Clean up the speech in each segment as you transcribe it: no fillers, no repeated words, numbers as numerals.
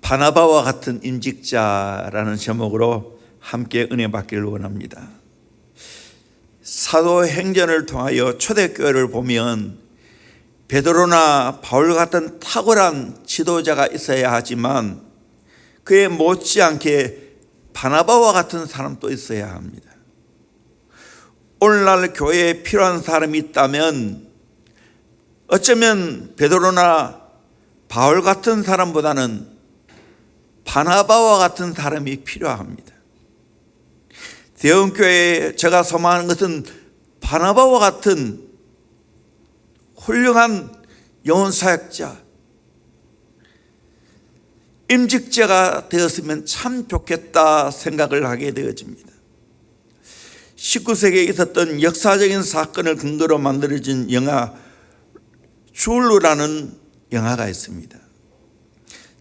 바나바와 같은 임직자라는 제목으로 함께 은혜 받기를 원합니다. 사도행전을 통하여 초대교회를 보면 베드로나 바울 같은 탁월한 지도자가 있어야 하지만 그에 못지않게 바나바와 같은 사람도 있어야 합니다. 오늘날 교회에 필요한 사람이 있다면 어쩌면 베드로나 바울 같은 사람보다는 바나바와 같은 사람이 필요합니다. 대형교회에 제가 소망하는 것은 바나바와 같은 훌륭한 영혼사역자, 임직자가 되었으면 참 좋겠다 생각을 하게 되어집니다. 19세기에 있었던 역사적인 사건을 근거로 만들어진 영화 줄루라는 영화가 있습니다.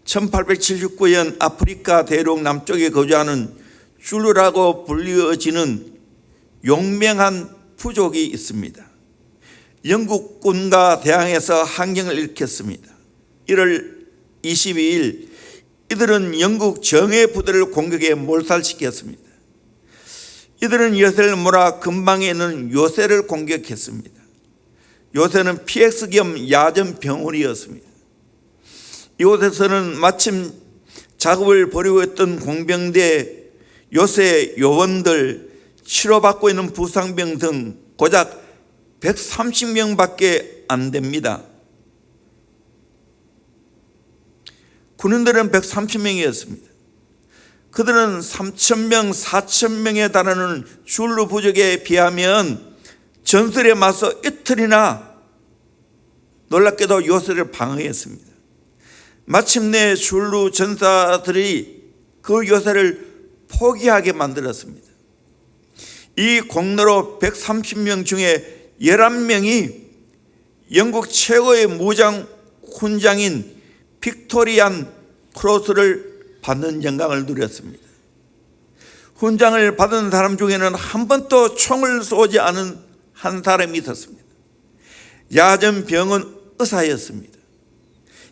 1879년 아프리카 대륙 남쪽에 거주하는 줄루라고 불리어지는 용맹한 부족이 있습니다. 영국군과 대항해서 항쟁을 일으켰습니다. 1월 22일 이들은 영국 정예 부대를 공격해 몰살시켰습니다. 이들은 요새를 몰아 근방에 있는 요새를 공격했습니다. 요새는 PX 겸 야전 병원이었습니다. 이곳에서는 마침 작업을 벌이고 있던 공병대 요새 요원들, 치료받고 있는 부상병 등 고작 130명밖에 안 됩니다. 군인들은 130명이었습니다. 그들은 3,000명, 4,000명에 달하는 줄루 부족에 비하면 전설에 맞서 이틀이나 놀랍게도 요새를 방어했습니다. 마침내 줄루 전사들이 그 요새를 포기하게 만들었습니다. 이 공로로 130명 중에 11명이 영국 최고의 무장 훈장인 빅토리안 크로스를 받는 영광을 누렸습니다. 훈장을 받은 사람 중에는 한 번도 총을 쏘지 않은 한 사람이 있었습니다. 야전병원 의사였습니다.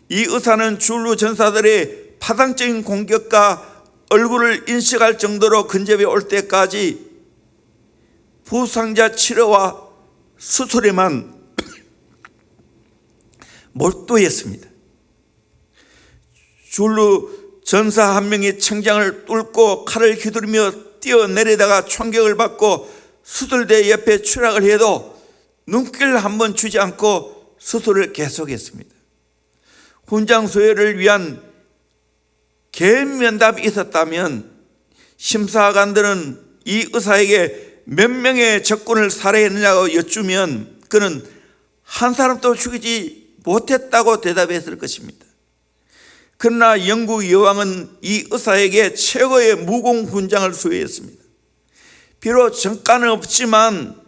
이 의사는 줄루 전사들의 파상적인 공격과 얼굴을 인식할 정도로 근접해 올 때까지 부상자 치료와 수술에만 몰두했습니다. 줄루 전사 한 명이 청장을 뚫고 칼을 휘두르며 뛰어내리다가 총격을 받고 수술대 옆에 추락을 해도 눈길 한번 주지 않고 수술을 계속했습니다. 훈장 수여를 위한 개인 면담이 있었다면 심사관들은 이 의사에게 몇 명의 적군을 살해했느냐고 여쭈면 그는 한 사람도 죽이지 못했다고 대답했을 것입니다. 그러나 영국 여왕은 이 의사에게 최고의 무공 훈장을 수여했습니다. 비록 정가는 없지만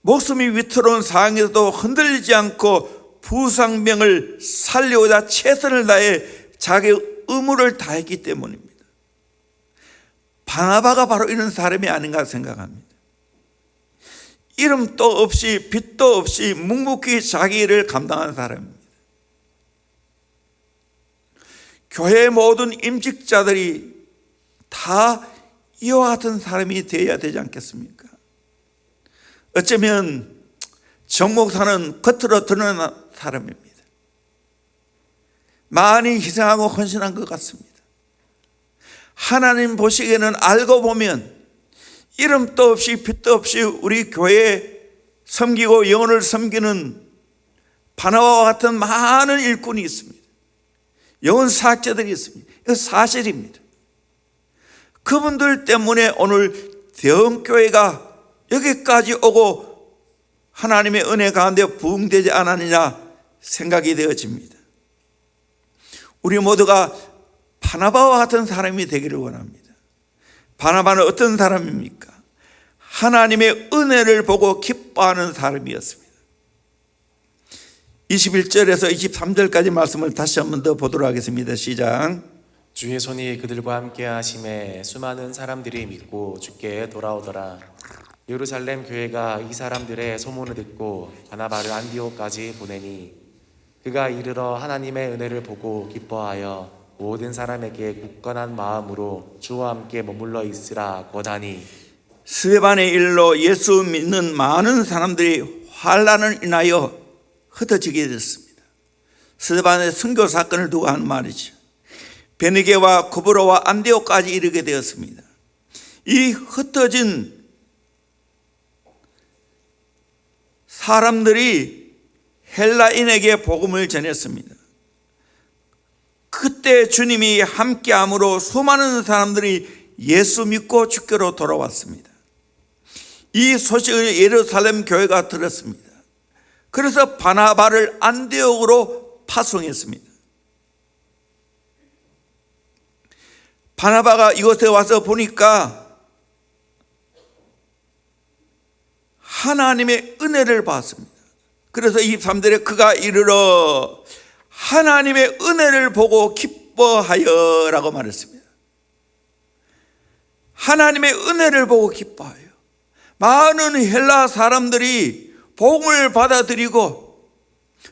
목숨이 위태로운 상황에서도 흔들리지 않고 부상병을 살리고자 최선을 다해 자기의 의무를 다했기 때문입니다. 바나바가 바로 이런 사람이 아닌가 생각합니다. 이름도 없이 빚도 없이 묵묵히 자기 일을 감당한 사람입니다. 교회 모든 임직자들이 다 이와 같은 사람이 되어야 되지 않겠습니까? 어쩌면 정 목사는 겉으로 드러난 사람입니다. 많이 희생하고 헌신한 것 같습니다. 하나님 보시기에는 알고 보면 이름도 없이 빚도 없이 우리 교회에 섬기고 영혼을 섬기는 바나바와 같은 많은 일꾼이 있습니다. 영혼 사역자들이 있습니다. 이거 사실입니다. 그분들 때문에 오늘 대형교회가 여기까지 오고 하나님의 은혜 가운데 부흥되지 않았느냐 생각이 되어집니다. 우리 모두가 바나바와 같은 사람이 되기를 원합니다. 바나바는 어떤 사람입니까? 하나님의 은혜를 보고 기뻐하는 사람이었습니다. 21절에서 23절까지 말씀을 다시 한 번 더 보도록 하겠습니다. 시작. 주의 손이 그들과 함께 하심에 수많은 사람들이 믿고 주께 돌아오더라. 예루살렘 교회가 이 사람들의 소문을 듣고 바나바를 안디옥까지 보내니 그가 이르러 하나님의 은혜를 보고 기뻐하여 모든 사람에게 굳건한 마음으로 주와 함께 머물러 있으라 권하니 스데반의 일로 예수 믿는 많은 사람들이 환난을 인하여 흩어지게 됐습니다. 스데반의 선교 사건을 두고 하는 말이죠. 베니게와 고브로와 안디옥까지 이르게 되었습니다. 이 흩어진 사람들이 헬라인에게 복음을 전했습니다. 그때 주님이 함께함으로 수많은 사람들이 예수 믿고 주께로 돌아왔습니다. 이 소식을 예루살렘 교회가 들었습니다. 그래서 바나바를 안디옥으로 파송했습니다. 바나바가 이곳에 와서 보니까 하나님의 은혜를 받았습니다. 그래서 23절에 그가 이르러 하나님의 은혜를 보고 기뻐하여 라고 말했습니다. 하나님의 은혜를 보고 기뻐하여. 많은 헬라 사람들이 복음을 받아들이고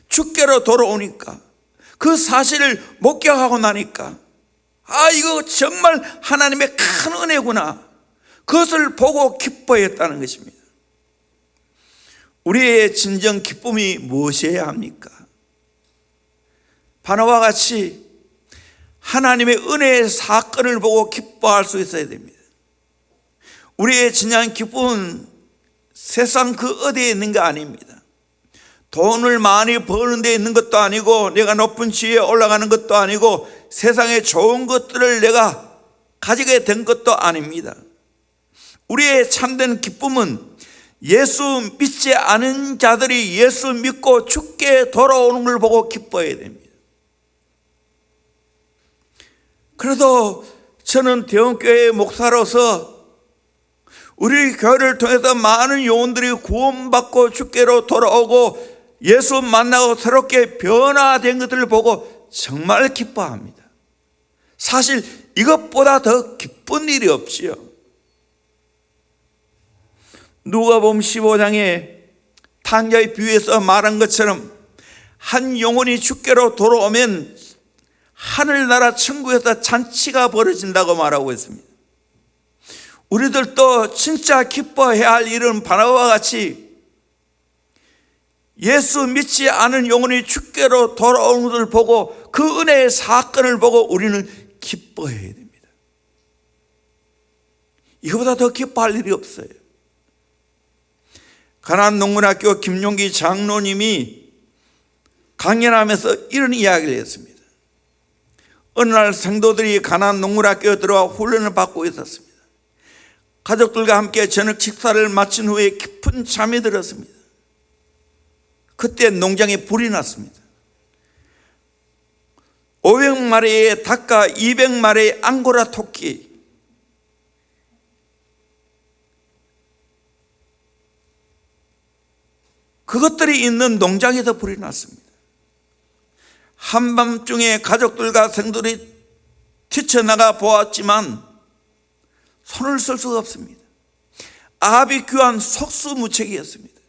주께로 돌아오니까 그 사실을 목격하고 나니까 이거 정말 하나님의 큰 은혜구나, 그것을 보고 기뻐했다는 것입니다. 우리의 진정 기쁨이 무엇이어야 합니까? 바나바와 같이 하나님의 은혜의 사건을 보고 기뻐할 수 있어야 됩니다. 우리의 진정한 기쁨은 세상 그 어디에 있는 게 아닙니다. 돈을 많이 버는 데 있는 것도 아니고, 내가 높은 지위에 올라가는 것도 아니고, 세상의 좋은 것들을 내가 가지게 된 것도 아닙니다. 우리의 참된 기쁨은 예수 믿지 않은 자들이 예수 믿고 주께 돌아오는 걸 보고 기뻐해야 됩니다. 그래도 저는 대형교회 목사로서 우리 교회를 통해서 많은 영혼들이 구원받고 주께로 돌아오고 예수 만나고 새롭게 변화된 것들을 보고 정말 기뻐합니다. 사실 이것보다 더 기쁜 일이 없지요. 누가복음 15장에 탕자의 비유에서 말한 것처럼 한 영혼이 주께로 돌아오면 하늘나라 천국에서 잔치가 벌어진다고 말하고 있습니다. 우리들도 진짜 기뻐해야 할 일은 바나바와 같이 예수 믿지 않은 영혼이 주께로 돌아오는 것을 보고 그 은혜의 사건을 보고 우리는 기뻐해야 됩니다. 이거보다 더 기뻐할 일이 없어요. 가나안농문학교 김용기 장로님이 강연하면서 이런 이야기를 했습니다. 어느 날 성도들이 가나안농문학교에 들어와 훈련을 받고 있었습니다. 가족들과 함께 저녁 식사를 마친 후에 깊은 잠이 들었습니다. 그때 농장에 불이 났습니다. 500마리의 닭과 200마리의 앙고라 토끼, 그것들이 있는 농장에서 불이 났습니다. 한밤중에 가족들과 성도들이 뛰쳐나가 보았지만 손을 쓸 수가 없습니다. 아합이 귀한 속수무책이었습니다.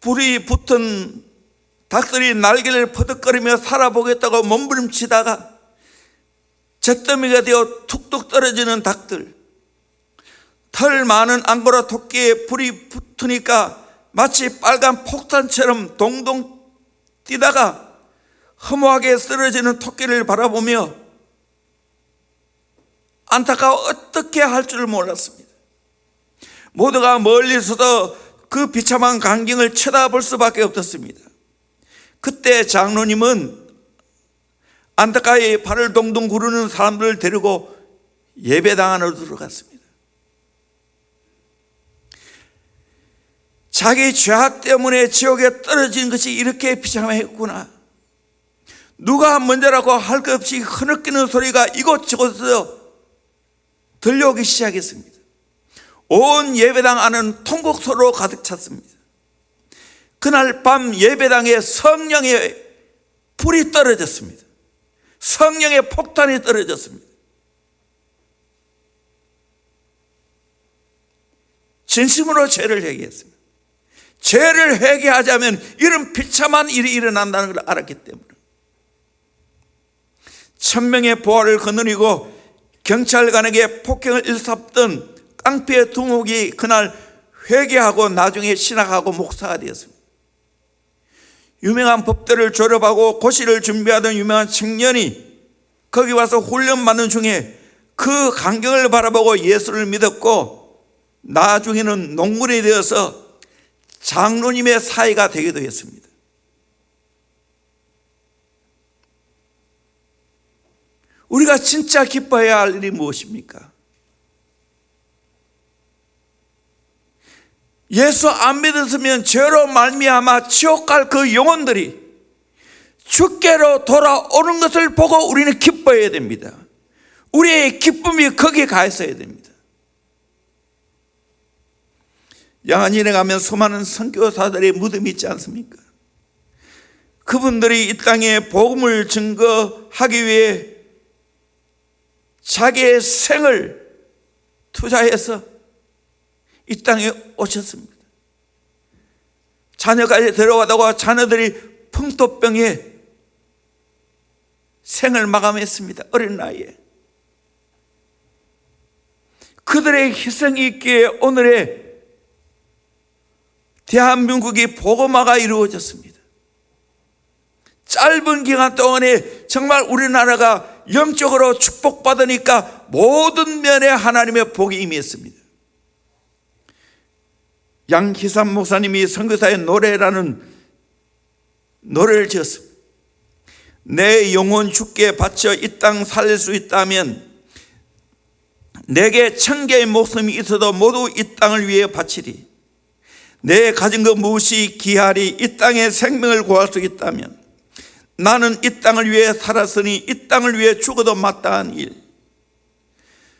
불이 붙은 닭들이 날개를 퍼덕거리며 살아보겠다고 몸부림치다가 잿더미가 되어 툭툭 떨어지는 닭들, 털 많은 앙고라 토끼에 불이 붙으니까 마치 빨간 폭탄처럼 동동 뛰다가 허무하게 쓰러지는 토끼를 바라보며 안타까워 어떻게 할 줄 몰랐습니다. 모두가 멀리서도 그 비참한 광경을 쳐다볼 수밖에 없었습니다. 그때 장로님은 안타까이 발을 동동 구르는 사람들을 데리고 예배당 안으로 들어갔습니다. 자기 죄악 때문에 지옥에 떨어진 것이 이렇게 비참했구나. 누가 먼저라고 할 것 없이 흐느끼는 소리가 이곳저곳에서 들려오기 시작했습니다. 온 예배당 안은 통곡소리로 가득 찼습니다. 그날 밤 예배당에 성령의 불이 떨어졌습니다. 성령의 폭탄이 떨어졌습니다. 진심으로 죄를 회개했습니다. 죄를 회개하자면 이런 비참한 일이 일어난다는 걸 알았기 때문에 천명의 보화를 거느리고 경찰관에게 폭행을 일삼던 깡패 두목이 그날 회개하고 나중에 신학하고 목사가 되었습니다. 유명한 법대를 졸업하고 고시를 준비하던 유명한 청년이 거기 와서 훈련받는 중에 그 광경을 바라보고 예수를 믿었고 나중에는 농군이 되어서 장로님의 사이가 되기도 했습니다. 우리가 진짜 기뻐해야 할 일이 무엇입니까? 예수 안 믿었으면 죄로 말미암아 지옥 갈 그 영혼들이 주께로 돌아오는 것을 보고 우리는 기뻐해야 됩니다. 우리의 기쁨이 거기에 가 있어야 됩니다. 양안일에 가면 수많은 선교사들의 무덤이 있지 않습니까? 그분들이 이 땅에 복음을 증거하기 위해 자기의 생을 투자해서 이 땅에 오셨습니다. 자녀까지 데려가다가 자녀들이 풍토병에 생을 마감했습니다. 어린 나이에. 그들의 희생이 있기에 오늘의 대한민국이 복음화가 이루어졌습니다. 짧은 기간 동안에 정말 우리나라가 영적으로 축복받으니까 모든 면에 하나님의 복이 임했습니다. 양희삼 목사님이 선교사의 노래라는 노래를 지었습니다. 내 영혼 주께 바쳐 이 땅 살릴 수 있다면 내게 1000개의 목숨이 있어도 모두 이 땅을 위해 바치리. 내 가진 것 무엇이 귀하리. 이 땅에 생명을 구할 수 있다면 나는 이 땅을 위해 살았으니 이 땅을 위해 죽어도 마땅한 일.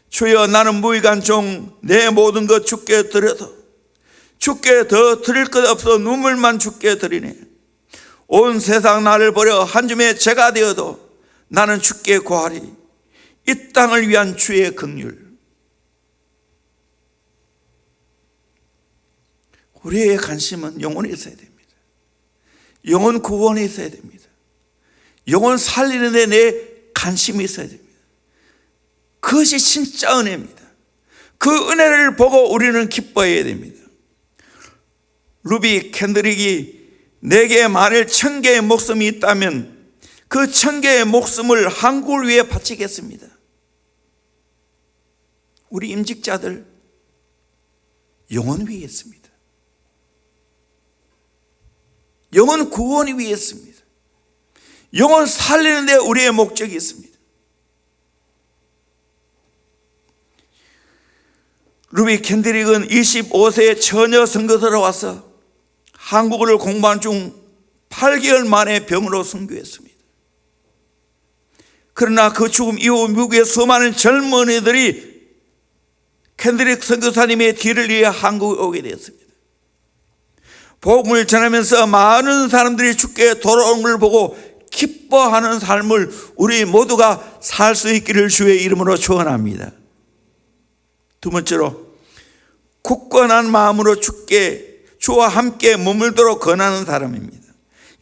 주여 나는 무익한 종 내 모든 것 주께 드려도 주께 더 드릴 것 없어 눈물만 주께 드리네. 온 세상 나를 버려 한 줌의 죄가 되어도 나는 주께 구하리. 이 땅을 위한 주의 긍휼. 우리의 관심은 영혼에 있어야 됩니다. 영혼 구원에 있어야 됩니다. 영혼 살리는 데 내 관심이 있어야 됩니다. 그것이 진짜 은혜입니다. 그 은혜를 보고 우리는 기뻐해야 됩니다. 루비 캔드릭이 내게 만일 1000개의 목숨이 있다면 그 1000개의 목숨을 한국을 위해 바치겠습니다. 우리 임직자들 영혼 위에 있습니다. 영혼 구원이 위에 있습니다. 영혼 살리는 데 우리의 목적이 있습니다. 루비 캔드릭은 25세에 처녀 선교사로 와서 한국어를 공부한 중 8개월 만에 병으로 순교했습니다. 그러나 그 죽음 이후 미국의 수많은 젊은이들이 캔드릭 선교사님의 뒤를 이어 한국에 오게 되었습니다. 복음을 전하면서 많은 사람들이 주께 돌아오는 걸 보고 기뻐하는 삶을 우리 모두가 살 수 있기를 주의 이름으로 축원합니다. 두 번째로 굳건한 마음으로 주와 함께 머물도록 권하는 사람입니다.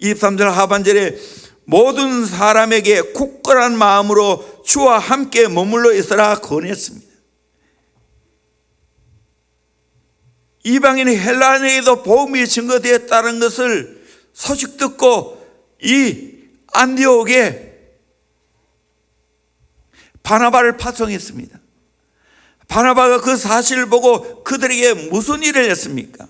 23절 하반절에 모든 사람에게 굳건한 마음으로 주와 함께 머물러 있으라 권했습니다. 이방인 헬라인에게도 복음이 증거되었다는 것을 소식 듣고 이 안디옥에 바나바를 파송했습니다. 바나바가 그 사실을 보고 그들에게 무슨 일을 했습니까?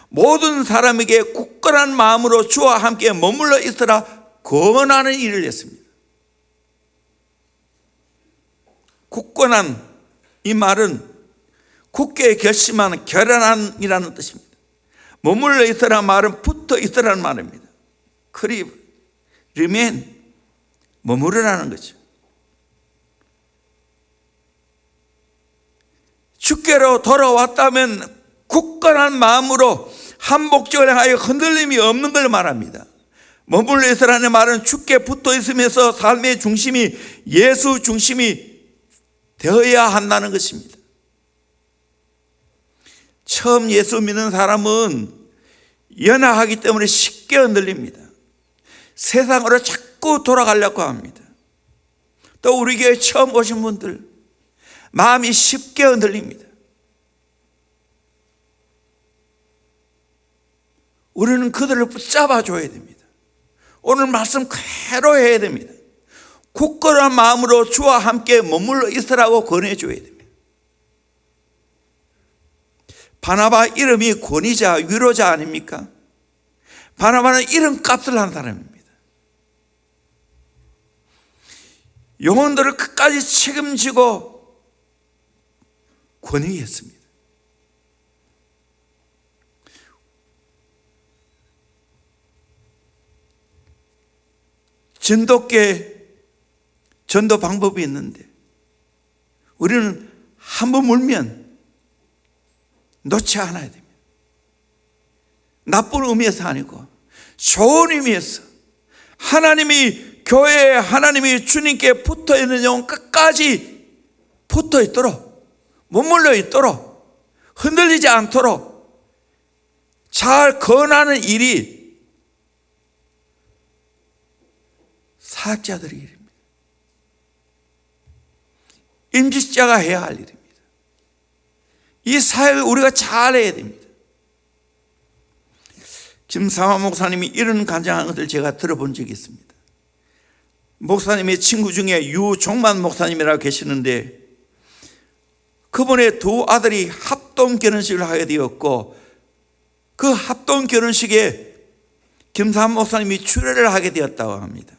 모든 사람에게 굳건한 마음으로 주와 함께 머물러 있으라 권하는 일을 했습니다. 굳건한 이 말은 굳게 결심한 결연한이라는 뜻입니다. 머물러 있으라 말은 붙어 있으라는 말입니다. 크립, remain, 머무르라는 거죠. 주께로 돌아왔다면 굳건한 마음으로 한 목적을 향하여 흔들림이 없는 걸 말합니다. 머물러 있으라는 말은 주께 붙어 있으면서 삶의 중심이 예수 중심이 되어야 한다는 것입니다. 처음 예수 믿는 사람은 연약하기 때문에 쉽게 흔들립니다. 세상으로 자꾸 돌아가려고 합니다. 또 우리 교회 처음 오신 분들 마음이 쉽게 흔들립니다. 우리는 그들을 붙잡아 줘야 됩니다. 오늘 말씀 그대로 해야 됩니다. 굳건한 마음으로 주와 함께 머물러 있으라고 권해줘야 됩니다. 바나바 이름이 권위자, 위로자 아닙니까? 바나바는 이름값을 한 사람입니다. 영혼들을 끝까지 책임지고 권위했습니다. 전도 방법이 있는데 우리는 한번 물면 놓지 않아야 됩니다. 나쁜 의미에서 아니고 좋은 의미에서 하나님이 교회에 하나님이 주님께 붙어 있는 영혼 끝까지 붙어 있도록 머물러 있도록 흔들리지 않도록 잘 권하는 일이 사역자들의 일입니다. 임직자가 해야 할 일입니다. 이 사역을 우리가 잘해야 됩니다. 김상화 목사님이 이런 간증한 것을 제가 들어본 적이 있습니다. 목사님의 친구 중에 유종만 목사님이라고 계시는데 그분의 두 아들이 합동 결혼식을 하게 되었고 그 합동 결혼식에 김상화 목사님이 주례를 하게 되었다고 합니다.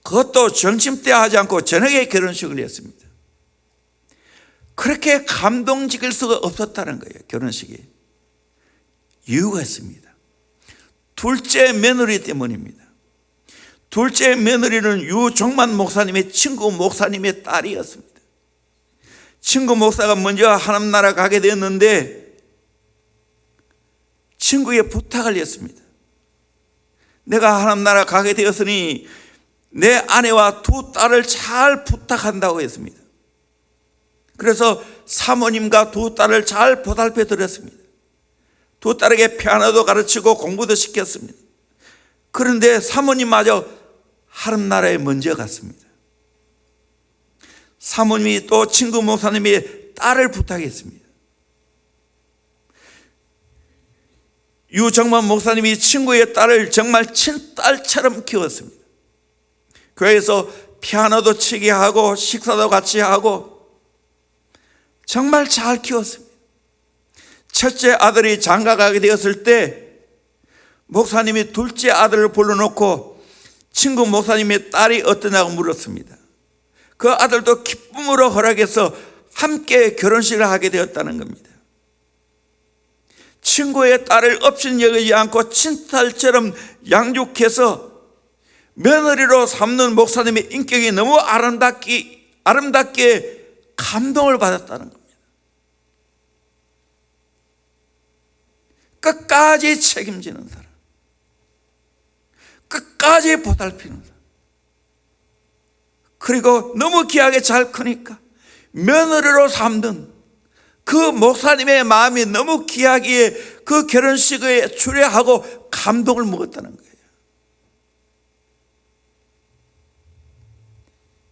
그것도 점심 때 하지 않고 저녁에 결혼식을 했습니다. 그렇게 감동적일 수가 없었다는 거예요. 결혼식이 이유가 있습니다. 둘째 며느리 때문입니다. 둘째 며느리는 유종만 목사님의 친구 목사님의 딸이었습니다. 친구 목사가 먼저 하나님 나라 가게 되었는데 친구의 부탁을 했습니다. 내가 하나님 나라 가게 되었으니 내 아내와 두 딸을 잘 부탁한다고 했습니다. 그래서 사모님과 두 딸을 잘 보살펴 드렸습니다. 두 딸에게 피아노도 가르치고 공부도 시켰습니다. 그런데 사모님마저 하나님 나라에 먼저 갔습니다. 사모님이 또 친구 목사님의 딸을 부탁했습니다. 유정만 목사님이 친구의 딸을 정말 친딸처럼 키웠습니다. 교회에서 피아노도 치게 하고 식사도 같이 하고 정말 잘 키웠습니다. 첫째 아들이 장가 가게 되었을 때 목사님이 둘째 아들을 불러놓고 친구 목사님의 딸이 어떠냐고 물었습니다. 그 아들도 기쁨으로 허락해서 함께 결혼식을 하게 되었다는 겁니다. 친구의 딸을 업신여기지 않고 친딸처럼 양육해서 며느리로 삼는 목사님의 인격이 너무 아름답게 감동을 받았다는 겁니다. 끝까지 책임지는 사람, 끝까지 보살피는 사람, 그리고 너무 귀하게 잘 크니까 며느리로 삼는 그 목사님의 마음이 너무 귀하기에 그 결혼식에 출애하고 감동을 먹었다는 거예요.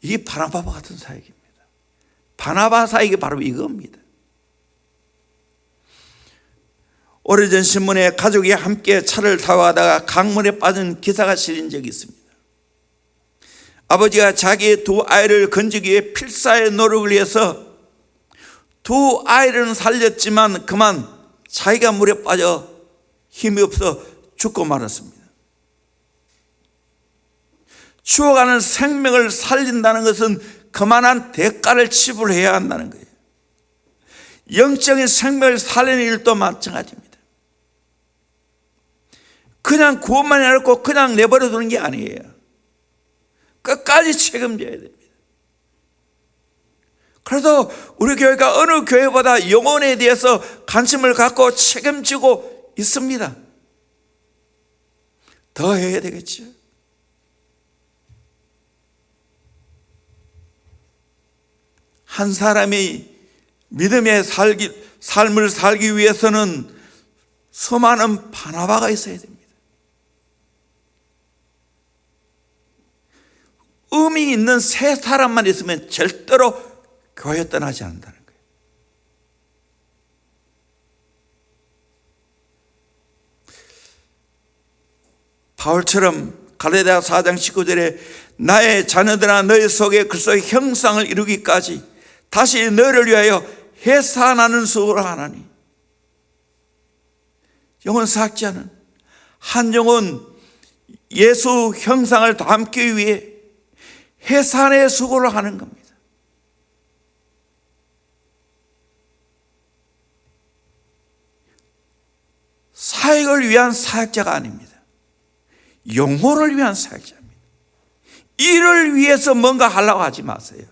이게 바나바와 같은 사역입니다. 바나바 사역이 바로 이겁니다. 오래전 신문에 가족이 함께 차를 타고 가다가 강물에 빠진 기사가 실린 적이 있습니다. 아버지가 자기의 두 아이를 건지기 위해 필사의 노력을 위해서 두 아이를 살렸지만 그만 자기가 물에 빠져 힘이 없어 죽고 말았습니다. 죽어가는 생명을 살린다는 것은 그만한 대가를 지불해야 한다는 거예요. 영적인 생명을 살리는 일도 마찬가지입니다. 그냥 구원만 해놓고 그냥 내버려 두는 게 아니에요. 끝까지 책임져야 됩니다. 그래도 우리 교회가 어느 교회보다 영혼에 대해서 관심을 갖고 책임지고 있습니다. 더 해야 되겠죠. 한 사람이 믿음의 삶을 살기 위해서는 수많은 바나바가 있어야 됩니다. 의미 있는 세 사람만 있으면 절대로 교회 떠나지 않는다는 거예요. 바울처럼 갈라디아 4장 19절에 나의 자녀들아 너희 속에 그리스도의 형상을 이루기까지 다시 너희를 위하여 해산하는 수고를 하나니, 영혼 사학자는 한 영혼 예수 형상을 담기 위해 해산의 수고를 하는 겁니다. 사역을 위한 사역자가 아닙니다. 영혼을 위한 사역자입니다. 일을 위해서 뭔가 하려고 하지 마세요.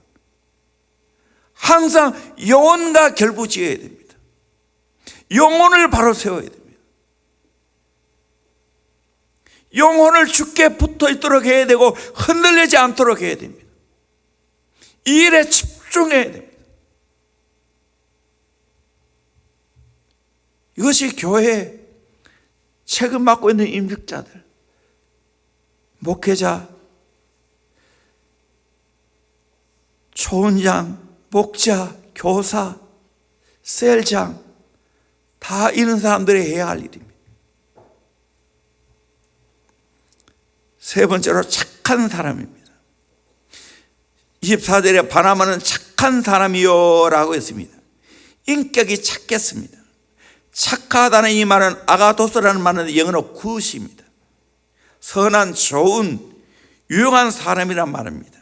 항상 영혼과 결부지어야 됩니다. 영혼을 바로 세워야 됩니다. 영혼을 주께 붙어 있도록 해야 되고 흔들리지 않도록 해야 됩니다. 이 일에 집중해야 됩니다. 이것이 교회에 책임 맡고 있는 임직자들, 목회자, 초원장, 목자, 교사, 셀장 다 이런 사람들이 해야 할 일입니다. 세 번째로 착한 사람입니다. 24절에 바나바는 착한 사람이요 라고 했습니다. 인격이 착했습니다. 착하다는 이 말은 아가도스라는 말은 영어로 굿입니다. 선한, 좋은, 유용한 사람이란 말입니다.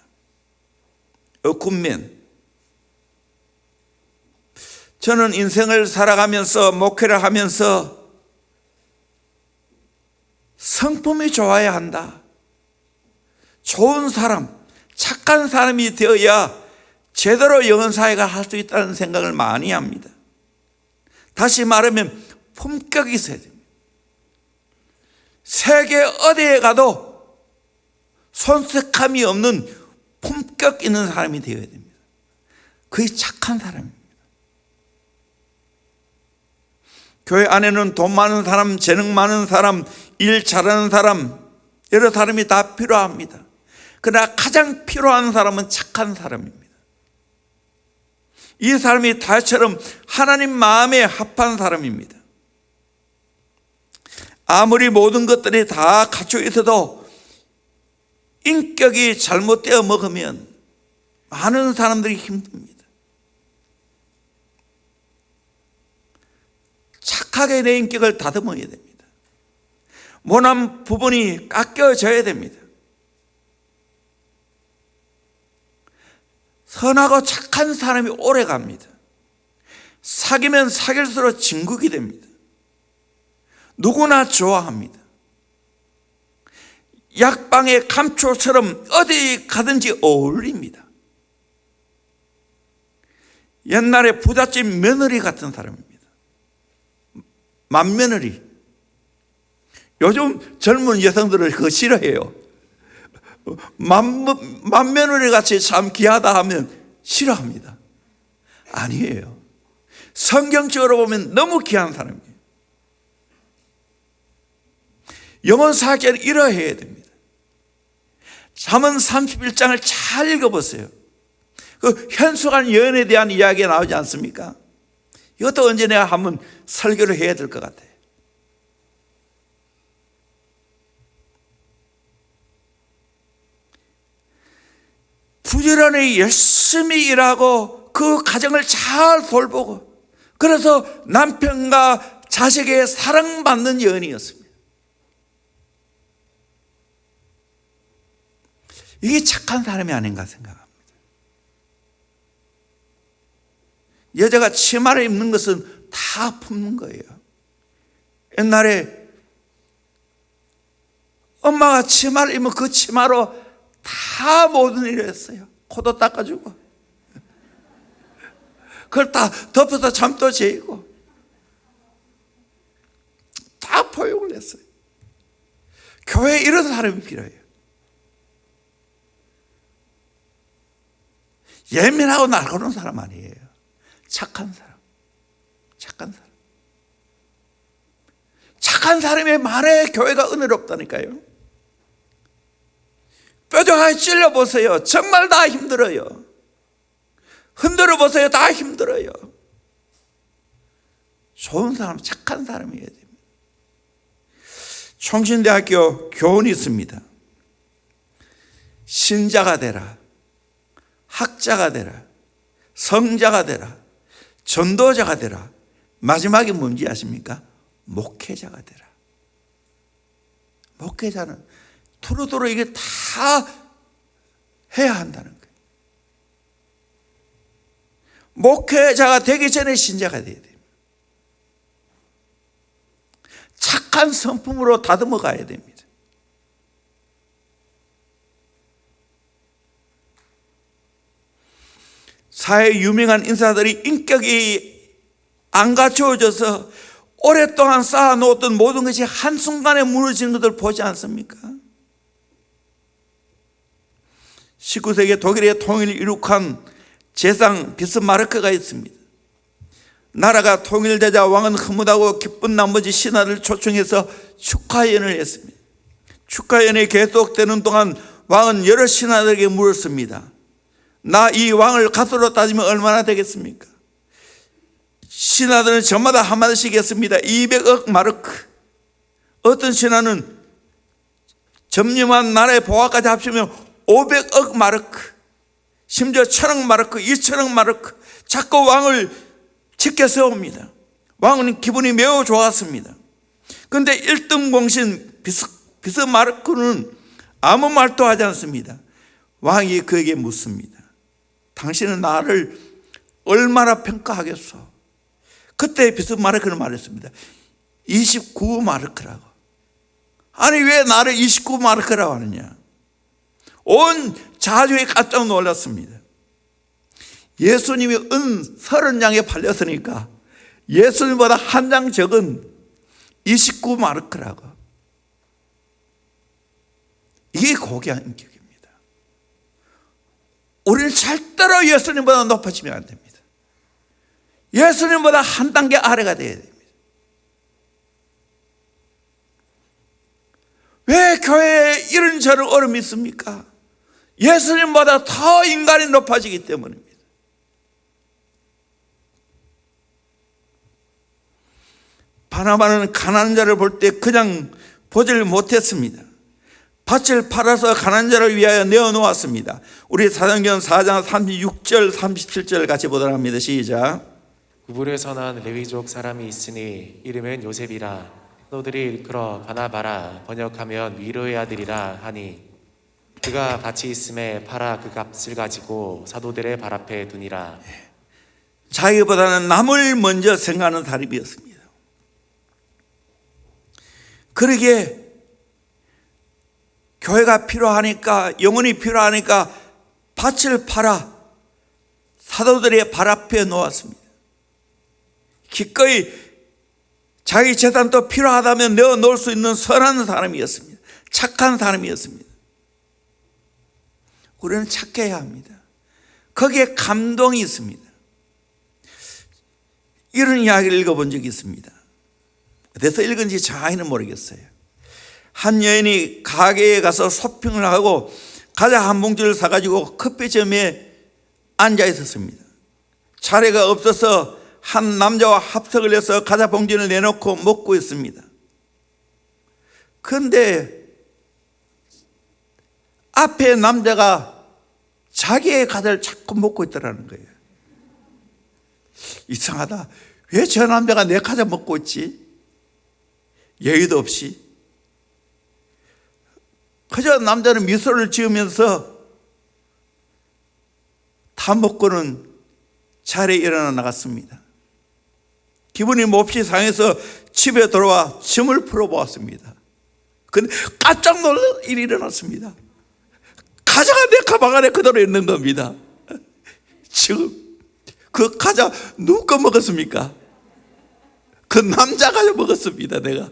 굿맨. 저는 인생을 살아가면서 목회를 하면서 성품이 좋아야 한다, 좋은 사람, 착한 사람이 되어야 제대로 영혼사회가 할 수 있다는 생각을 많이 합니다. 다시 말하면 품격이 있어야 됩니다. 세계 어디에 가도 손색함이 없는 품격 있는 사람이 되어야 됩니다. 그게 착한 사람입니다. 교회 안에는 돈 많은 사람, 재능 많은 사람, 일 잘하는 사람, 여러 사람이 다 필요합니다. 그러나 가장 필요한 사람은 착한 사람입니다. 이 사람이 다윗처럼 하나님 마음에 합한 사람입니다. 아무리 모든 것들이 다 갖춰 있어도 인격이 잘못되어 먹으면 많은 사람들이 힘듭니다. 착하게 내 인격을 다듬어야 됩니다. 모난 부분이 깎여져야 됩니다. 선하고 착한 사람이 오래 갑니다. 사귀면 사귈수록 진국이 됩니다. 누구나 좋아합니다. 약방의 감초처럼 어디 가든지 어울립니다. 옛날에 부잣집 며느리 같은 사람입니다. 맏며느리. 요즘 젊은 여성들을 그거 싫어해요. 맏며느리 같이 참 귀하다 하면 싫어합니다. 아니에요. 성경적으로 보면 너무 귀한 사람이에요. 영혼 사역자는 이러해야 됩니다. 잠언 31장을 잘 읽어보세요. 그 현숙한 여인에 대한 이야기가 나오지 않습니까? 이것도 언제 내가 한번 설교를 해야 될 것 같아요. 부지런히 열심히 일하고 그 가정을 잘 돌보고, 그래서 남편과 자식에게 사랑받는 여인이었습니다. 이게 착한 사람이 아닌가 생각합니다. 여자가 치마를 입는 것은 다 품는 거예요. 옛날에 엄마가 치마를 입으면 그 치마로 다 모든 일을 했어요. 코도 닦아주고 그걸 다 덮어서 잠도 재이고 다 포용을 했어요. 교회에 이런 사람이 필요해요. 예민하고 날카로운 사람 아니에요. 착한 사람. 착한 사람. 착한 사람의 말에 교회가 은혜롭다니까요. 뾰족하게 찔러보세요. 정말 다 힘들어요. 흔들어 보세요. 다 힘들어요. 좋은 사람, 착한 사람이어야 됩니다. 총신대학교 교훈이 있습니다. 신자가 되라, 학자가 되라, 성자가 되라, 전도자가 되라. 마지막에 뭔지 아십니까? 목회자가 되라. 목회자는 두루두루 이게 다 해야 한다는 거예요. 목회자가 되기 전에 신자가 돼야 됩니다. 착한 성품으로 다듬어 가야 됩니다. 사회 유명한 인사들이 인격이 안 갖추어져서 오랫동안 쌓아놓았던 모든 것이 한순간에 무너지는 것을 보지 않습니까? 19세기 독일의 통일을 이룩한 제상 비스마르크가 있습니다. 나라가 통일되자 왕은 흐뭇하고 기쁜 나머지 신하를 초청해서 축하연을 했습니다. 축하연이 계속되는 동안 왕은 여러 신하들에게 물었습니다. 나 이 왕을 값으로 따지면 얼마나 되겠습니까? 신하들은 저마다 한마디씩 했습니다. 200억 마르크. 어떤 신하는 점령한 나라의 보화까지 합치면 500억 마르크, 심지어 1000억 마르크, 2000억 마르크. 자꾸 왕을 지켜 세웁니다. 왕은 기분이 매우 좋았습니다. 그런데 1등 공신 비스마르크는 아무 말도 하지 않습니다. 왕이 그에게 묻습니다. 당신은 나를 얼마나 평가하겠소? 그때 비스마르크는 말했습니다. 29마르크라고. 아니 왜 나를 29마르크라고 하느냐? 온 자주에 깜짝 놀랐습니다. 예수님이 은 30장에 팔렸으니까 예수님보다 한 장 적은 29마르크라고. 이게 고귀한 인격입니다. 우리는 절대로 예수님보다 높아지면 안 됩니다. 예수님보다 한 단계 아래가 되어야 됩니다. 왜 교회에 이런저런 어려움이 있습니까? 예수님보다 더 인간이 높아지기 때문입니다. 바나바는 가난한 자를 볼 때 그냥 보질 못했습니다. 밭을 팔아서 가난한 자를 위하여 내어놓았습니다. 우리 사도행전 4장 36절 37절 같이 보도록 합니다. 시작. 구불에서 난 레위족 사람이 있으니 이름은 요셉이라. 너들이 일컬어 바나바라, 번역하면 위로의 아들이라 하니 그가 밭이 있음에 팔아 그 값을 가지고 사도들의 발 앞에 두니라. 자기보다는 남을 먼저 생각하는 사람이었습니다. 그러기에 교회가 필요하니까, 영혼이 필요하니까 밭을 팔아 사도들의 발 앞에 놓았습니다. 기꺼이 자기 재산도 필요하다면 내어놓을 수 있는 선한 사람이었습니다. 착한 사람이었습니다. 우리는 착해야 합니다. 거기에 감동이 있습니다. 이런 이야기를 읽어본 적이 있습니다. 어디서 읽은지 정확히는 모르겠어요. 한 여인이 가게에 가서 쇼핑을 하고 과자 한 봉지를 사가지고 커피점에 앉아 있었습니다. 차례가 없어서 한 남자와 합석을 해서 과자 봉지를 내놓고 먹고 있습니다. 그런데 앞에 남자가 자기의 과자를 자꾸 먹고 있더라는 거예요. 이상하다. 왜 저 남자가 내 과자 먹고 있지? 예의도 없이. 그저 남자는 미소를 지으면서 다 먹고는 자리에 일어나 나갔습니다. 기분이 몹시 상해서 집에 돌아와 짐을 풀어보았습니다. 근데 깜짝 놀란 일이 일어났습니다. 과자가 내 가방 안에 그대로 있는 겁니다. 지금 그 과자 누가 먹었습니까? 그 남자가 먹었습니다. 내가.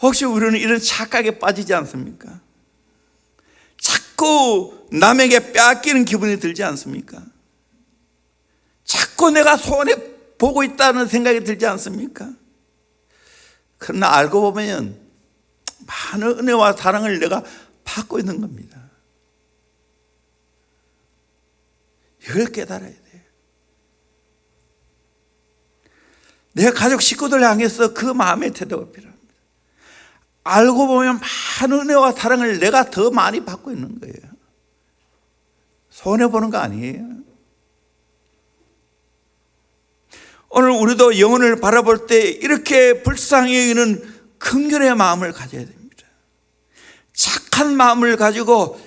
혹시 우리는 이런 착각에 빠지지 않습니까? 자꾸 남에게 빼앗기는 기분이 들지 않습니까? 자꾸 내가 손에 보고 있다는 생각이 들지 않습니까? 그러나 알고 보면 많은 은혜와 사랑을 내가 받고 있는 겁니다. 이걸 깨달아야 돼요. 내 가족 식구들 향해서 그 마음의 태도가 필요합니다. 알고 보면 많은 은혜와 사랑을 내가 더 많이 받고 있는 거예요. 손해보는 거 아니에요. 오늘 우리도 영혼을 바라볼 때 이렇게 불쌍히 여기는 긍휼의 마음을 가져야 됩니다. 착한 마음을 가지고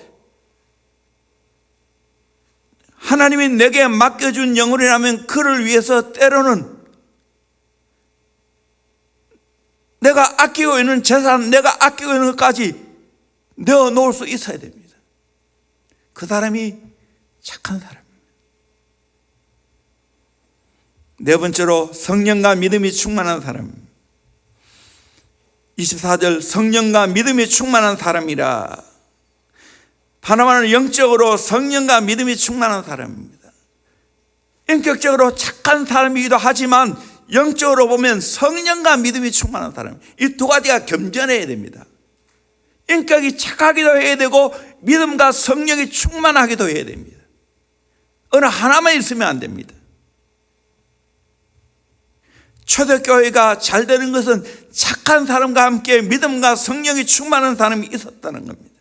하나님이 내게 맡겨준 영혼이라면 그를 위해서 때로는 내가 아끼고 있는 재산, 내가 아끼고 있는 것까지 내어놓을 수 있어야 됩니다. 그 사람이 착한 사람입니다. 네 번째로 성령과 믿음이 충만한 사람. 24절 성령과 믿음이 충만한 사람이라. 바나바는 영적으로 성령과 믿음이 충만한 사람입니다. 인격적으로 착한 사람이기도 하지만 영적으로 보면 성령과 믿음이 충만한 사람. 이 두 가지가 겸전해야 됩니다. 인격이 착하기도 해야 되고 믿음과 성령이 충만하기도 해야 됩니다. 어느 하나만 있으면 안 됩니다. 초대교회가 잘 되는 것은 착한 사람과 함께 믿음과 성령이 충만한 사람이 있었다는 겁니다.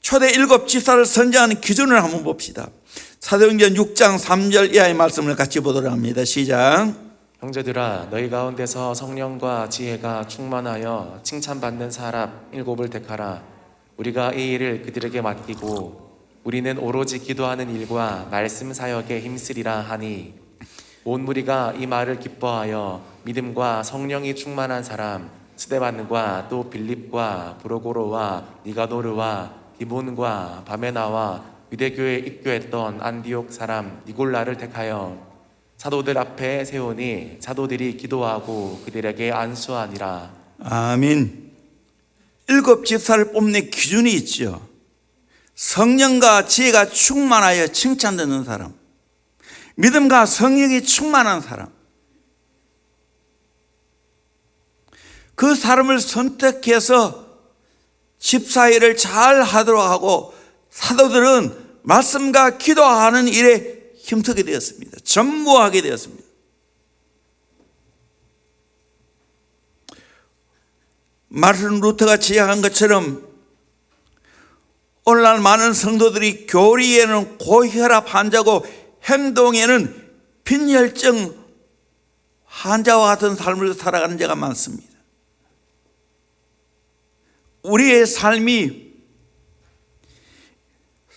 초대 7 지사를 선정하는 기준을 한번 봅시다. 사도행전 6장 3절 이하의 말씀을 같이 보도록 합니다. 시작. 형제들아 너희 가운데서 성령과 지혜가 충만하여 칭찬받는 사람 7을 택하라. 우리가 이 일을 그들에게 맡기고 우리는 오로지 기도하는 일과 말씀 사역에 힘쓰리라 하니 온 무리가 이 말을 기뻐하여 믿음과 성령이 충만한 사람 스데반과 또 빌립과 브로고로와 니가노르와 디몬과 바메나와 유대교에 입교했던 안디옥 사람 니골라를 택하여 사도들 앞에 세우니 사도들이 기도하고 그들에게 안수하니라. 아멘. 7 집사를 뽑는 기준이 있죠. 성령과 지혜가 충만하여 칭찬되는 사람, 믿음과 성령이 충만한 사람, 그 사람을 선택해서 집사일을 잘 하도록 하고 사도들은 말씀과 기도하는 일에 힘쓰게 되었습니다. 전무하게 되었습니다. 마르틴 루터가 지적한 것처럼 오늘날 많은 성도들이 교리에는 고혈압 환자고 행동에는 빈혈증 환자와 같은 삶을 살아가는 자가 많습니다. 우리의 삶이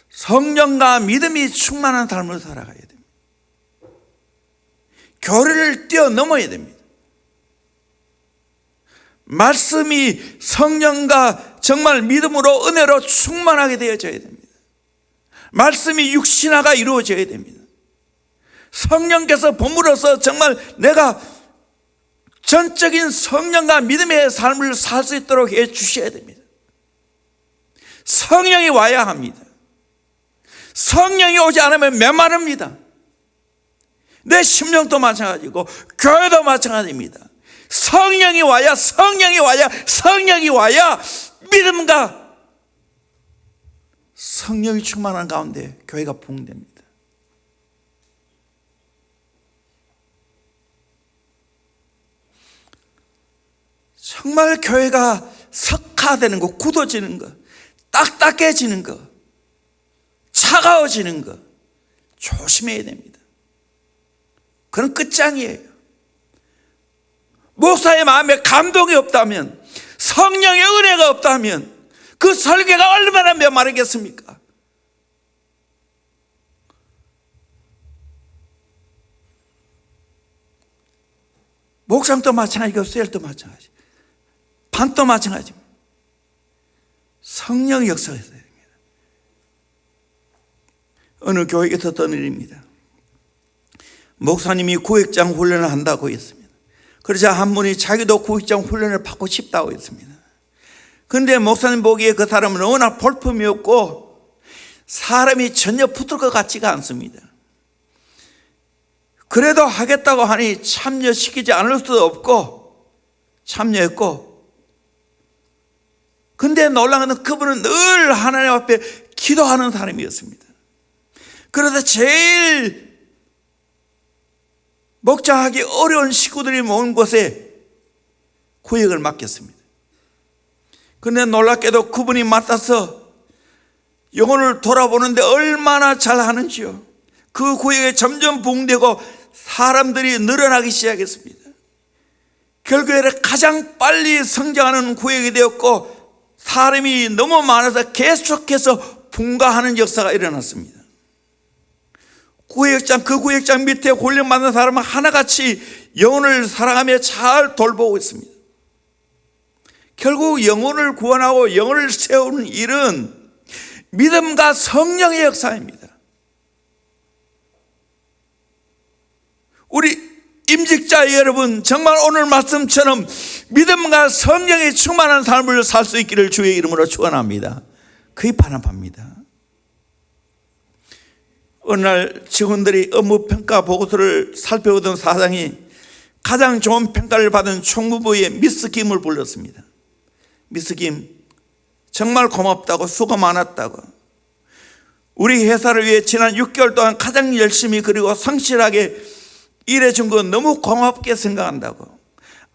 성령과 믿음이 충만한 삶을 살아가야 됩니다. 교리를 뛰어넘어야 됩니다. 말씀이 성령과 정말 믿음으로 은혜로 충만하게 되어져야 됩니다. 말씀이 육신화가 이루어져야 됩니다. 성령께서 본물로서 정말 내가 전적인 성령과 믿음의 삶을 살 수 있도록 해 주셔야 됩니다. 성령이 와야 합니다. 성령이 오지 않으면 메마릅니다. 내 심령도 마찬가지고 교회도 마찬가지입니다. 성령이 와야 믿음과 성령이 충만한 가운데 교회가 부흥됩니다. 정말 교회가 석화되는 거, 굳어지는 거, 딱딱해지는 거, 차가워지는 거 조심해야 됩니다. 그건 끝장이에요. 목사의 마음에 감동이 없다면, 성령의 은혜가 없다면 그 설교가 얼마나 메마르겠습니까? 목장도 마찬가지고 셀도 마찬가지, 반도 마찬가지입니다. 성령 역사가 있어야 됩니다. 어느 교회에 있었던 일입니다. 목사님이 구획장 훈련을 한다고 했습니다. 그러자 한 분이 자기도 구획장 훈련을 받고 싶다고 했습니다. 그런데 목사님 보기에 그 사람은 워낙 볼품이 없고 사람이 전혀 붙을 것 같지가 않습니다. 그래도 하겠다고 하니 참여시키지 않을 수도 없고 참여했고, 근데 놀라운 것은 그분은 늘 하나님 앞에 기도하는 사람이었습니다. 그래서 제일 목장하기 어려운 식구들이 모은 곳에 구역을 맡겼습니다. 그런데 놀랍게도 그분이 맡아서 영혼을 돌아보는데 얼마나 잘하는지요. 그 구역에 점점 부흥되고 사람들이 늘어나기 시작했습니다. 결국에 가장 빨리 성장하는 구역이 되었고, 사람이 너무 많아서 계속해서 분가하는 역사가 일어났습니다. 그 구역장 밑에 훈련받는 사람은 하나같이 영혼을 사랑하며 잘 돌보고 있습니다. 결국 영혼을 구원하고 영혼을 세우는 일은 믿음과 성령의 역사입니다. 우리 임직자 여러분, 정말 오늘 말씀처럼 믿음과 성령이 충만한 삶을 살 수 있기를 주의 이름으로 축원합니다. 그게 바람합니다. 어느 날 직원들이 업무 평가 보고서를 살펴보던 사장이 가장 좋은 평가를 받은 총무부의 미스 김을 불렀습니다. 미스 김, 정말 고맙다고, 수고 많았다고, 우리 회사를 위해 지난 6개월 동안 가장 열심히 그리고 성실하게 일해준 거 너무 고맙게 생각한다고,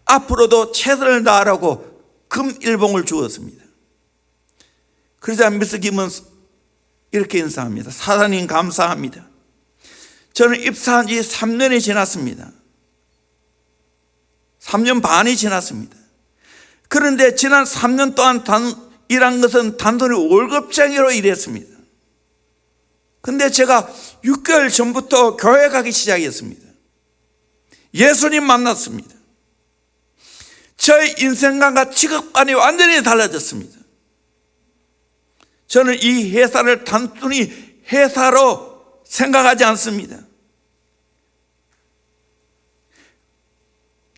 앞으로도 최선을 다하라고 금일봉을 주었습니다. 그러자 미스 김은 이렇게 인사합니다. 사장님 감사합니다. 저는 입사한 지 3년이 지났습니다. 3년 반이 지났습니다. 그런데 지난 3년 동안 일한 것은 단순히 월급쟁이로 일했습니다. 근데 제가 6개월 전부터 교회 가기 시작했습니다. 예수님 만났습니다. 저의 인생관과 직업관이 완전히 달라졌습니다. 저는 이 회사를 단순히 회사로 생각하지 않습니다.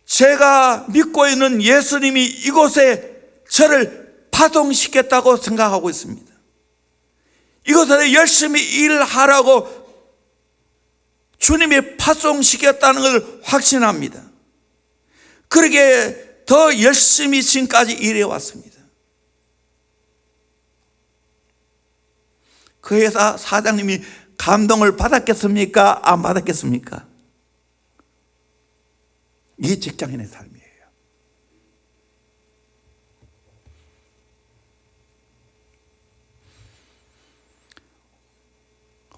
제가 믿고 있는 예수님이 이곳에 저를 파송시켰다고 생각하고 있습니다. 이곳에 열심히 일하라고 주님이 파송시켰다는 걸 확신합니다. 그러기에 더 열심히 지금까지 일해왔습니다. 그 회사 사장님이 감동을 받았겠습니까? 안 받았겠습니까? 이게 직장인의 삶이에요.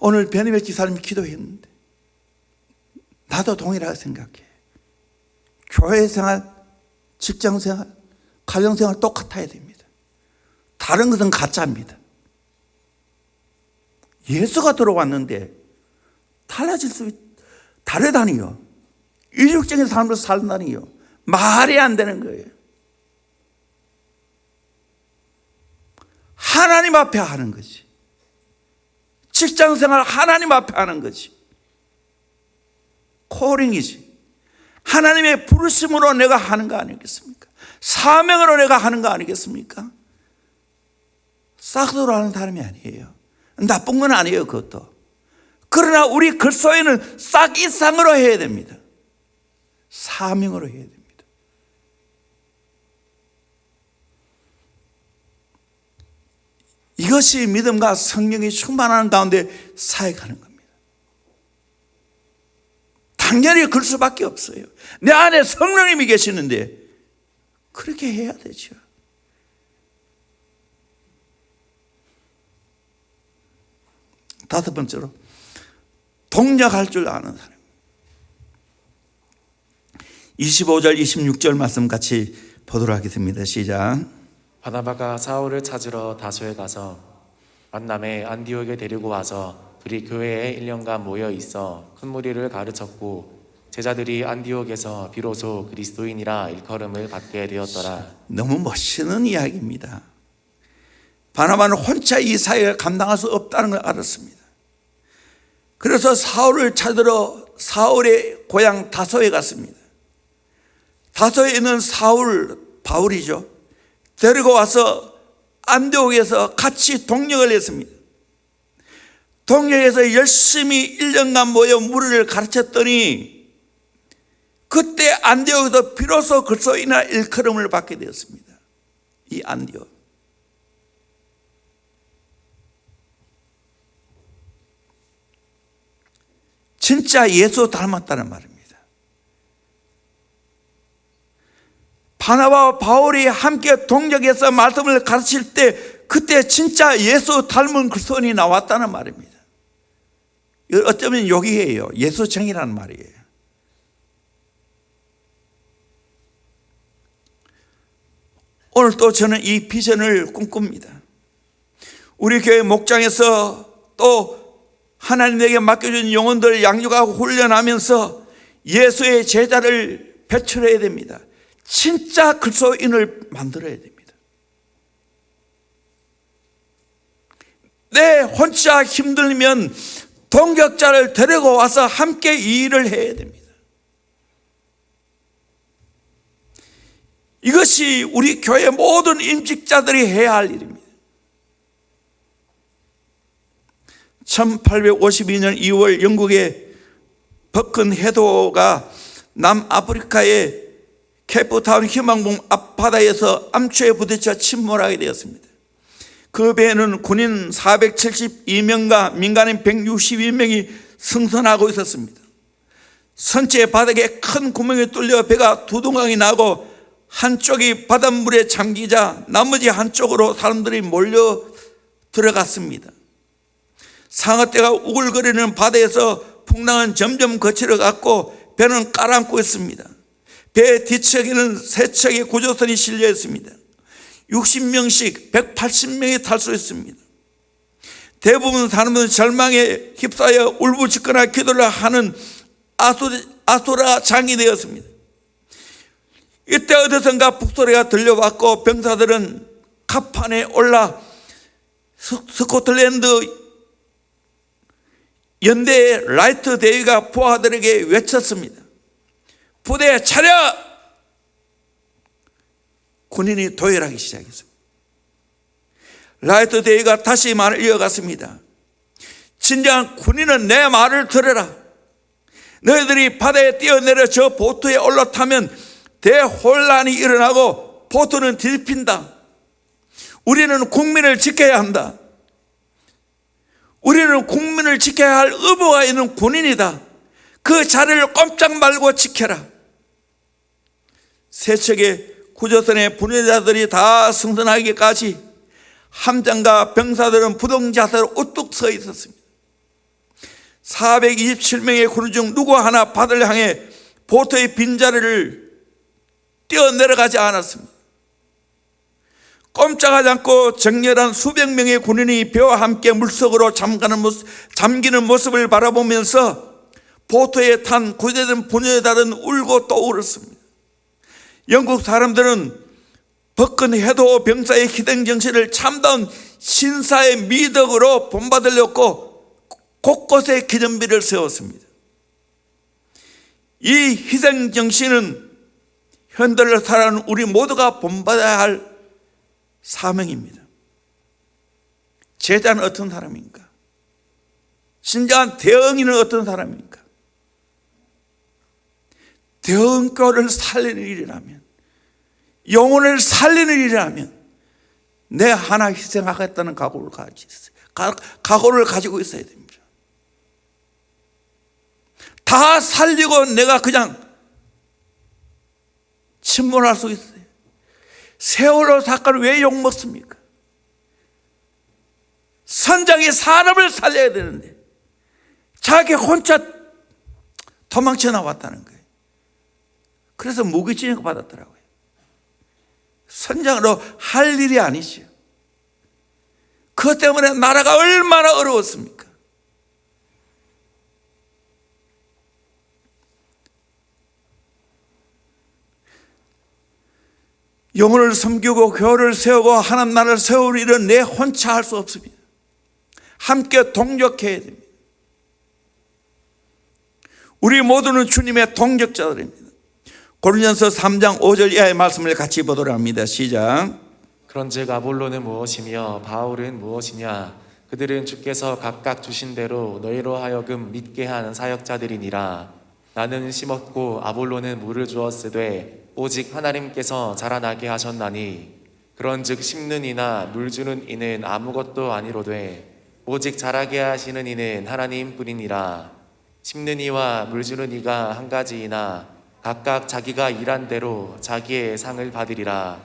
오늘 변희백 지사님이 기도했는데 나도 동일하게 생각해. 교회 생활, 직장 생활, 가정 생활 똑같아야 됩니다. 다른 것은 가짜입니다. 예수가 들어왔는데 다르다니요. 이중적인 삶을 살다니요. 말이 안 되는 거예요. 하나님 앞에 하는 거지. 직장 생활 하나님 앞에 하는 거지. 코링이지. 하나님의 부르심으로 내가 하는 거 아니겠습니까? 사명으로 내가 하는 거 아니겠습니까? 싹도로 하는 사람이 아니에요. 나쁜 건 아니에요, 그것도. 그러나 우리 그리스도인은 싹 이상으로 해야 됩니다. 사명으로 해야 됩니다. 이것이 믿음과 성령이 충만하는 가운데 사역하는 겁니다. 당연히 그럴 수밖에 없어요. 내 안에 성령님이 계시는데 그렇게 해야 되죠. 다섯 번째로, 동력할 줄 아는 사람. 25절 26절 말씀 같이 보도록 하겠습니다. 시작. 바나바가 사울을 찾으러 다소에 가서 만남에 안디옥에 데리고 와서 둘이 교회에 1년간 모여 있어 큰 무리를 가르쳤고, 제자들이 안디옥에서 비로소 그리스도인이라 일컬음을 받게 되었더라. 너무 멋있는 이야기입니다. 바나바는 혼자 이 사역을 감당할 수 없다는 걸 알았습니다. 그래서 사울을 찾으러 사울의 고향 다소에 갔습니다. 다소에 있는 바울이죠. 데리고 와서 안디옥에서 같이 동력을 했습니다. 동역에서 열심히 1년간 모여 무리를 가르쳤더니 그때 안디옥에서 비로소 그리스도인이라 일컬음을 받게 되었습니다. 이 안디옥. 진짜 예수 닮았다는 말입니다. 바나바와 바울이 함께 동역해서 말씀을 가르칠 때 그때 진짜 예수 닮은 그리스도인이 나왔다는 말입니다. 어쩌면 여기에요. 예수정이라는 말이에요. 오늘 또 저는 이 비전을 꿈꿉니다. 우리 교회 목장에서 또 하나님에게 맡겨준 영혼들 양육하고 훈련하면서 예수의 제자를 배출해야 됩니다. 진짜 그리스도인을 만들어야 됩니다. 내 혼자 힘들면 동역자를 데리고 와서 함께 이 일을 해야 됩니다. 이것이 우리 교회 모든 임직자들이 해야 할 일입니다. 1852년 2월 영국의 버큰 해도가 남아프리카의 케이프타운 희망봉 앞바다에서 암초에 부딪혀 침몰하게 되었습니다. 그 배에는 군인 472명과 민간인 162명이 승선하고 있었습니다. 선체 바닥에 큰 구멍이 뚫려 배가 두동강이 나고 한쪽이 바닷물에 잠기자 나머지 한쪽으로 사람들이 몰려 들어갔습니다. 상어떼가 우글거리는 바다에서 풍랑은 점점 거칠어갔고 배는 가라앉고 있습니다. 배 뒤척에는 세 척의 구조선이 실려 있습니다. 60명씩 180명이 탈 수 있습니다. 대부분 사람들은 절망에 휩싸여 울부짖거나 기도를 하는 아수라 장이 되었습니다. 이때 어디선가 북소리가 들려왔고 병사들은 갑판에 올라 스코틀랜드 연대의 라이트 대위가 부하들에게 외쳤습니다. 부대 차려! 군인이 도열하기 시작했습니다. 라이트 대위가 다시 말을 이어갔습니다. 진정한 군인은 내 말을 들어라. 너희들이 바다에 뛰어내려 저 보트에 올라타면 대혼란이 일어나고 보트는 뒤집힌다. 우리는 국민을 지켜야 한다. 우리는 국민을 지켜야 할 의무가 있는 군인이다. 그 자리를 꼼짝 말고 지켜라. 세 척의 구조선의 분회자들이 다 승선하기까지 함장과 병사들은 부동자세로 우뚝 서 있었습니다. 427명의 군인 중 누구 하나 바다를 향해 보트의 빈자리를 뛰어내려가지 않았습니다. 꼼짝하지 않고 정렬한 수백 명의 군인이 배와 함께 물속으로 잠기는 모습을 바라보면서 보트에 탄 구제된 분회자들은 울고 또 울었습니다. 영국 사람들은 버큰 해도 병사의 희생 정신을 참다운 신사의 미덕으로 본받으려고 곳곳에 기념비를 세웠습니다. 이 희생 정신은 현대를 살아가는 우리 모두가 본받아야 할 사명입니다. 제자는 어떤 사람인가? 진정한 대응인은 어떤 사람인가? 대응교를 살리는 일이라면, 영혼을 살리는 일이라면 내 하나 희생하겠다는 각오를 가지고 있어야 됩니다. 다 살리고 내가 그냥 침몰할 수 있어요. 세월호 사건을 왜 욕먹습니까? 선장이 사람을 살려야 되는데 자기 혼자 도망쳐 나왔다는 거예요. 그래서 무기징역 받았더라고요. 선장으로 할 일이 아니죠. 그것 때문에 나라가 얼마나 어려웠습니까? 영혼을 섬기고 교회를 세우고 하나님 나라를 세울 일은 내 혼자 할 수 없습니다. 함께 동역해야 됩니다. 우리 모두는 주님의 동역자들입니다. 고린도전서 3장 5절 이하의 말씀을 같이 보도록 합니다. 시작. 그런즉 아볼로는 무엇이며 바울은 무엇이냐? 그들은 주께서 각각 주신 대로 너희로 하여금 믿게 하는 사역자들이니라. 나는 심었고 아볼로는 물을 주었으되 오직 하나님께서 자라나게 하셨나니 그런즉 심는 이나 물 주는 이는 아무것도 아니로되 오직 자라게 하시는 이는 하나님뿐이니라. 심는 이와 물 주는 이가 한 가지이나 각각 자기가 일한 대로 자기의 상을 받으리라.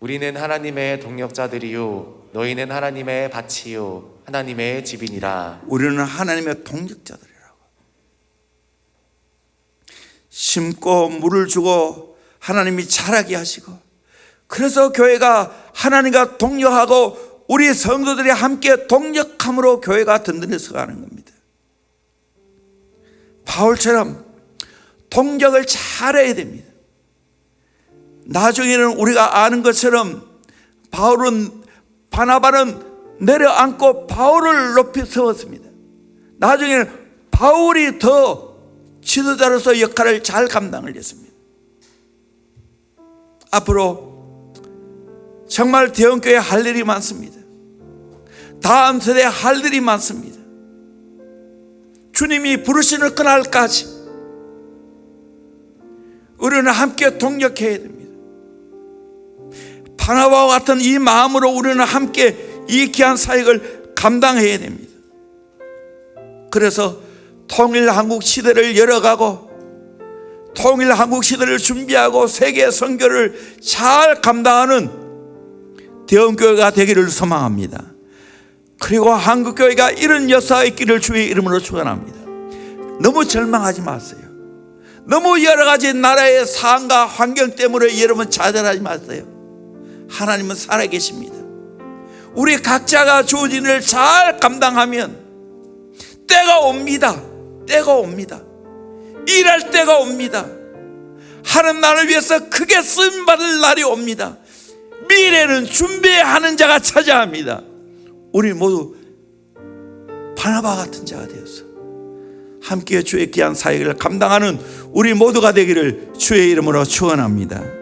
우리는 하나님의 동역자들이요 너희는 하나님의 밭이요 하나님의 집이니라. 우리는 하나님의 동역자들이라고. 심고 물을 주고 하나님이 자라게 하시고, 그래서 교회가 하나님과 동역하고 우리 성도들이 함께 동역함으로 교회가 든든해서 가는 겁니다. 바울처럼 동역을 잘해야 됩니다. 나중에는 우리가 아는 것처럼 바나바는 내려앉고 바울을 높이 세웠습니다. 나중에는 바울이 더 지도자로서 역할을 잘 감당을 했습니다. 앞으로 정말 대형교회 할 일이 많습니다. 다음 세대에 할 일이 많습니다. 주님이 부르시는 그날까지 우리는 함께 동역해야 됩니다. 바나바와 같은 이 마음으로 우리는 함께 이 귀한 사역을 감당해야 됩니다. 그래서 통일한국 시대를 열어가고 통일한국 시대를 준비하고 세계 선교를 잘 감당하는 대형교회가 되기를 소망합니다. 그리고 한국교회가 이런 역사의 길을 주의 이름으로 축원합니다. 너무 절망하지 마세요. 너무 여러 가지 나라의 상황과 환경 때문에 여러분 좌절하지 마세요. 하나님은 살아계십니다. 우리 각자가 주어진 일을 잘 감당하면 때가 옵니다. 때가 옵니다. 일할 때가 옵니다. 하는 나를 위해서 크게 쓰임받을 날이 옵니다. 미래는 준비하는 자가 차지합니다. 우리 모두 바나바 같은 자가 되어서 함께 주의 귀한 사역을 감당하는 우리 모두가 되기를 주의 이름으로 축원합니다.